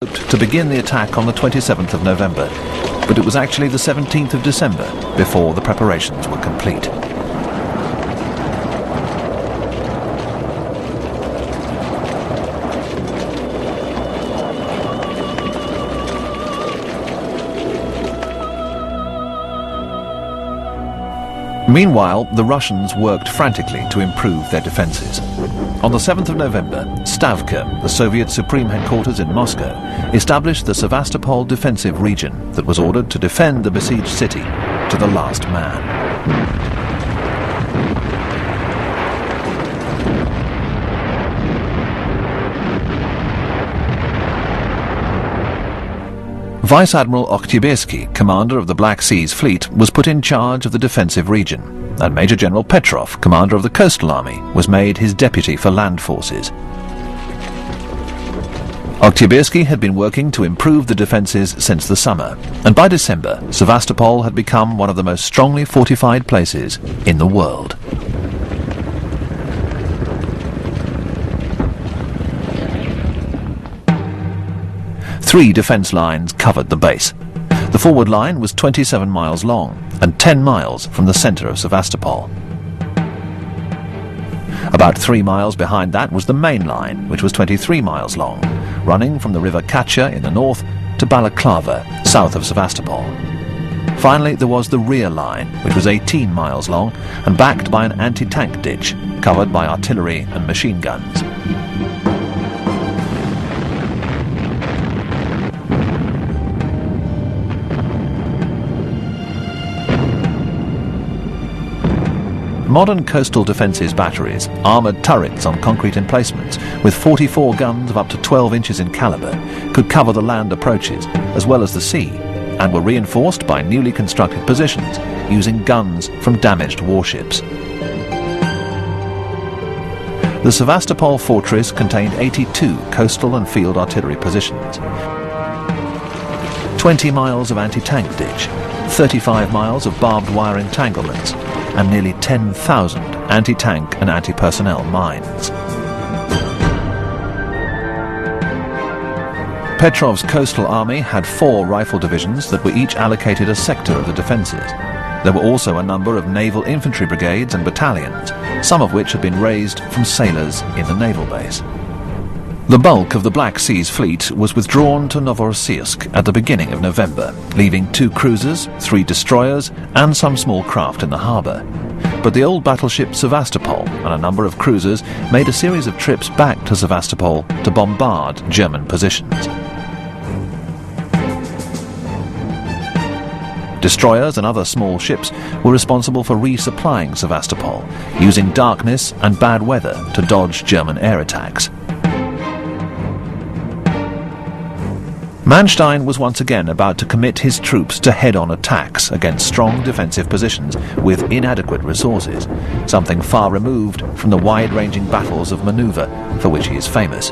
hoped to begin the attack on the 27th of November, but it was actually the 17th of December before the preparations were complete. Meanwhile, the Russians worked frantically to improve their defences. On the 7th of November, Stavka, the Soviet Supreme Headquarters in Moscow, established the Sevastopol defensive region that was ordered to defend the besieged city to the last man. Vice Admiral Oktyabrski, commander of the Black Seas Fleet, was put in charge of the defensive region, and Major General Petrov, commander of the Coastal Army, was made his deputy for land forces. Oktyabrski had been working to improve the defences since the summer, and by December, Sevastopol had become one of the most strongly fortified places in the world. Three defence lines covered the base. The forward line was 27 miles long and 10 miles from the centre of Sevastopol. About 3 miles behind that was the main line, which was 23 miles long, running from the river Kacha in the north to Balaklava, south of Sevastopol. Finally, there was the rear line, which was 18 miles long and backed by an anti-tank ditch, covered by artillery and machine guns. Modern coastal defences batteries, armoured turrets on concrete emplacements with 44 guns of up to 12 inches in calibre, could cover the land approaches as well as the sea, and were reinforced by newly constructed positions using guns from damaged warships. The Sevastopol fortress contained 82 coastal and field artillery positions, 20 miles of anti-tank ditch, 35 miles of barbed wire entanglements, and nearly 10,000 anti-tank and anti-personnel mines. Petrov's coastal army had 4 rifle divisions that were each allocated a sector of the defences. There were also a number of naval infantry brigades and battalions, some of which had been raised from sailors in the naval base. The bulk of the Black Seas Fleet was withdrawn to Novorossiysk at the beginning of November, leaving 2 cruisers, 3 destroyers, and some small craft in the harbour. But the old battleship Sevastopol and a number of cruisers made a series of trips back to Sevastopol to bombard German positions. Destroyers and other small ships were responsible for resupplying Sevastopol, using darkness and bad weather to dodge German air attacks. Manstein was once again about to commit his troops to head-on attacks against strong defensive positions with inadequate resources, something far removed from the wide-ranging battles of manoeuvre for which he is famous.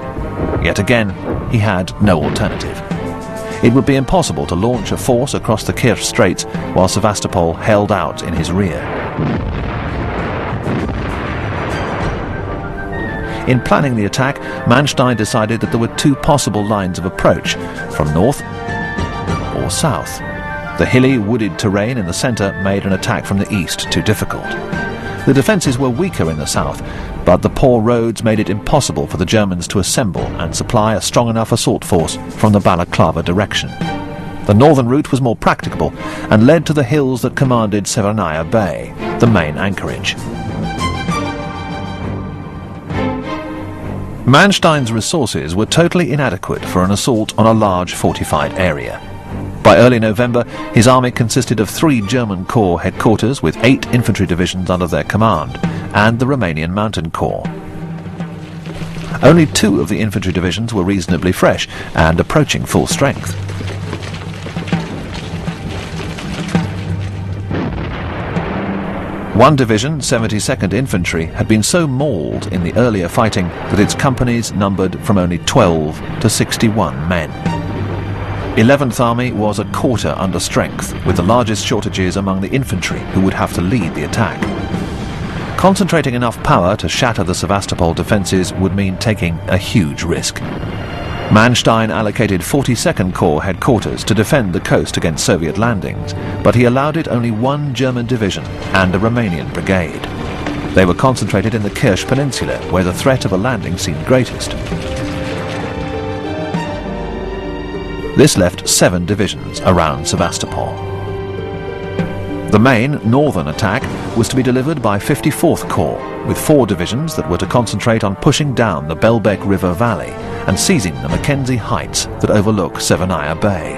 Yet again, he had no alternative. It would be impossible to launch a force across the Kerch Straits while Sevastopol held out in his rear. In planning the attack, Manstein decided that there were 2 possible lines of approach, from north or south. The hilly, wooded terrain in the centre made an attack from the east too difficult. The defences were weaker in the south, but the poor roads made it impossible for the Germans to assemble and supply a strong enough assault force from the Balaklava direction. The northern route was more practicable and led to the hills that commanded Severnaya Bay, the main anchorage. Manstein's resources were totally inadequate for an assault on a large fortified area. By early November, his army consisted of 3 German Corps headquarters with 8 infantry divisions under their command, and the Romanian Mountain Corps. Only 2 of the infantry divisions were reasonably fresh and approaching full strength. One division, 72nd Infantry, had been so mauled in the earlier fighting that its companies numbered from only 12 to 61 men. 11th Army was a quarter under strength, with the largest shortages among the infantry who would have to lead the attack. Concentrating enough power to shatter the Sevastopol defences would mean taking a huge risk. Manstein allocated 42nd Corps headquarters to defend the coast against Soviet landings, but he allowed it only one German division and a Romanian brigade. They were concentrated in the Kerch Peninsula, where the threat of a landing seemed greatest. This left 7 divisions around Sevastopol. The main northern attack was to be delivered by 54th Corps, with 4 divisions that were to concentrate on pushing down the Belbek River Valley and seizing the Mackenzie Heights that overlook Severnaya Bay.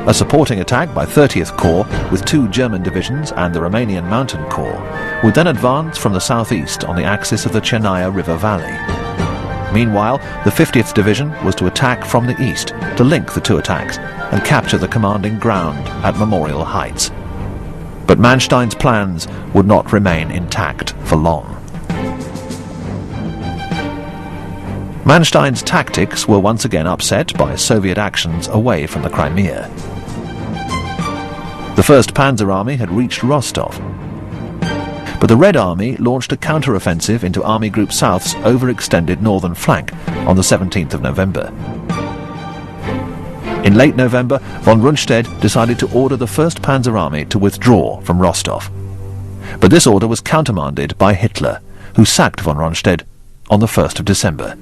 A supporting attack by 30th Corps, with 2 German divisions and the Romanian Mountain Corps, would then advance from the southeast on the axis of the Chernaya River Valley. Meanwhile, the 50th Division was to attack from the east to link the 2 attacks and capture the commanding ground at Memorial Heights. But Manstein's plans would not remain intact for long. Manstein's tactics were once again upset by Soviet actions away from the Crimea. The 1st Panzer Army had reached Rostov, but the Red Army launched a counter-offensive into Army Group South's overextended northern flank on the 17th of November. In late November, von Rundstedt decided to order the 1st Panzer Army to withdraw from Rostov. But this order was countermanded by Hitler, who sacked von Rundstedt on the 1st of December.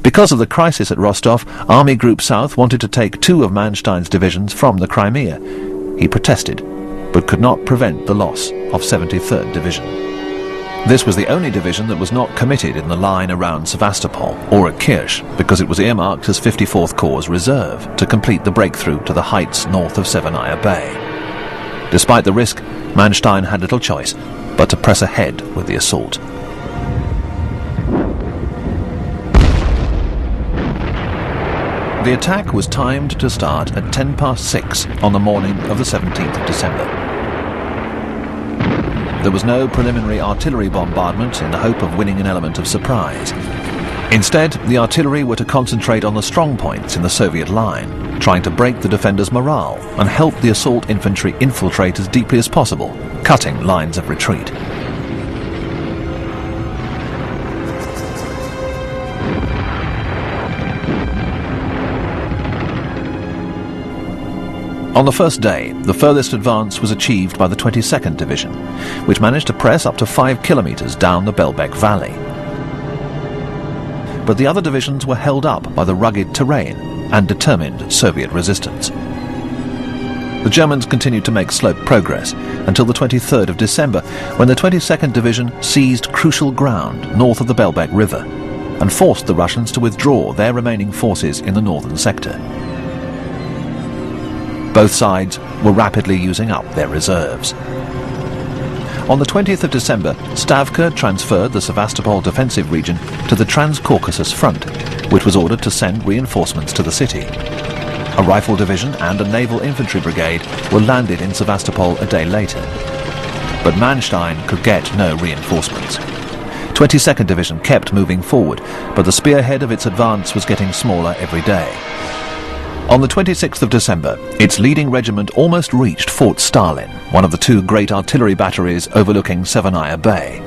Because of the crisis at Rostov, Army Group South wanted to take 2 of Manstein's divisions from the Crimea. He protested, but could not prevent the loss of 73rd Division. This was the only division that was not committed in the line around Sevastopol or at Kerch, because it was earmarked as 54th Corps' reserve to complete the breakthrough to the heights north of Severnaya Bay. Despite the risk, Manstein had little choice but to press ahead with the assault. The attack was timed to start at 6:10 on the morning of the 17th of December. There was no preliminary artillery bombardment in the hope of winning an element of surprise. Instead, the artillery were to concentrate on the strong points in the Soviet line, trying to break the defenders' morale and help the assault infantry infiltrate as deeply as possible, cutting lines of retreat. On the first day, the furthest advance was achieved by the 22nd Division, which managed to press up to 5 kilometers down the Belbek Valley. But the other divisions were held up by the rugged terrain and determined Soviet resistance. The Germans continued to make slow progress until the 23rd of December, when the 22nd Division seized crucial ground north of the Belbek River and forced the Russians to withdraw their remaining forces in the northern sector. Both sides were rapidly using up their reserves. On the 20th of December, Stavka transferred the Sevastopol defensive region to the Trans-Caucasus front, which was ordered to send reinforcements to the city. A rifle division and a naval infantry brigade were landed in Sevastopol a day later. But Manstein could get no reinforcements. 22nd Division kept moving forward, but the spearhead of its advance was getting smaller every day. On the 26th of December, its leading regiment almost reached Fort Stalin, one of the 2 great artillery batteries overlooking Severnaya Bay.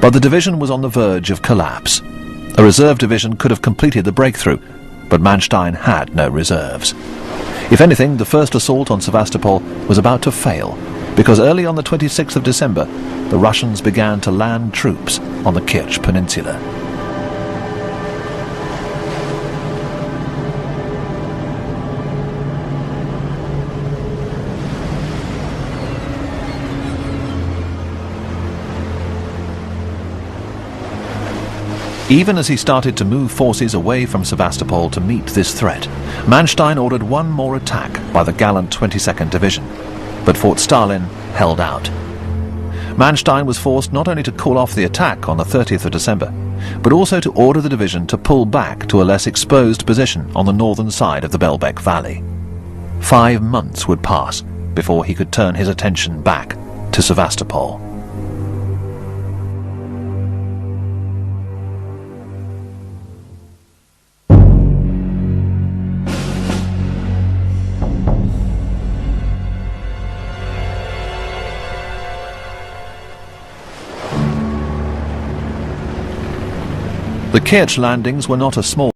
But the division was on the verge of collapse. A reserve division could have completed the breakthrough, but Manstein had no reserves. If anything, the first assault on Sevastopol was about to fail, because early on the 26th of December, the Russians began to land troops on the Kerch Peninsula. Even as he started to move forces away from Sevastopol to meet this threat, Manstein ordered one more attack by the gallant 22nd Division, but Fort Stalin held out. Manstein was forced not only to call off the attack on the 30th of December, but also to order the division to pull back to a less exposed position on the northern side of the Belbek Valley. 5 months would pass before he could turn his attention back to Sevastopol. The Kerch landings were not a small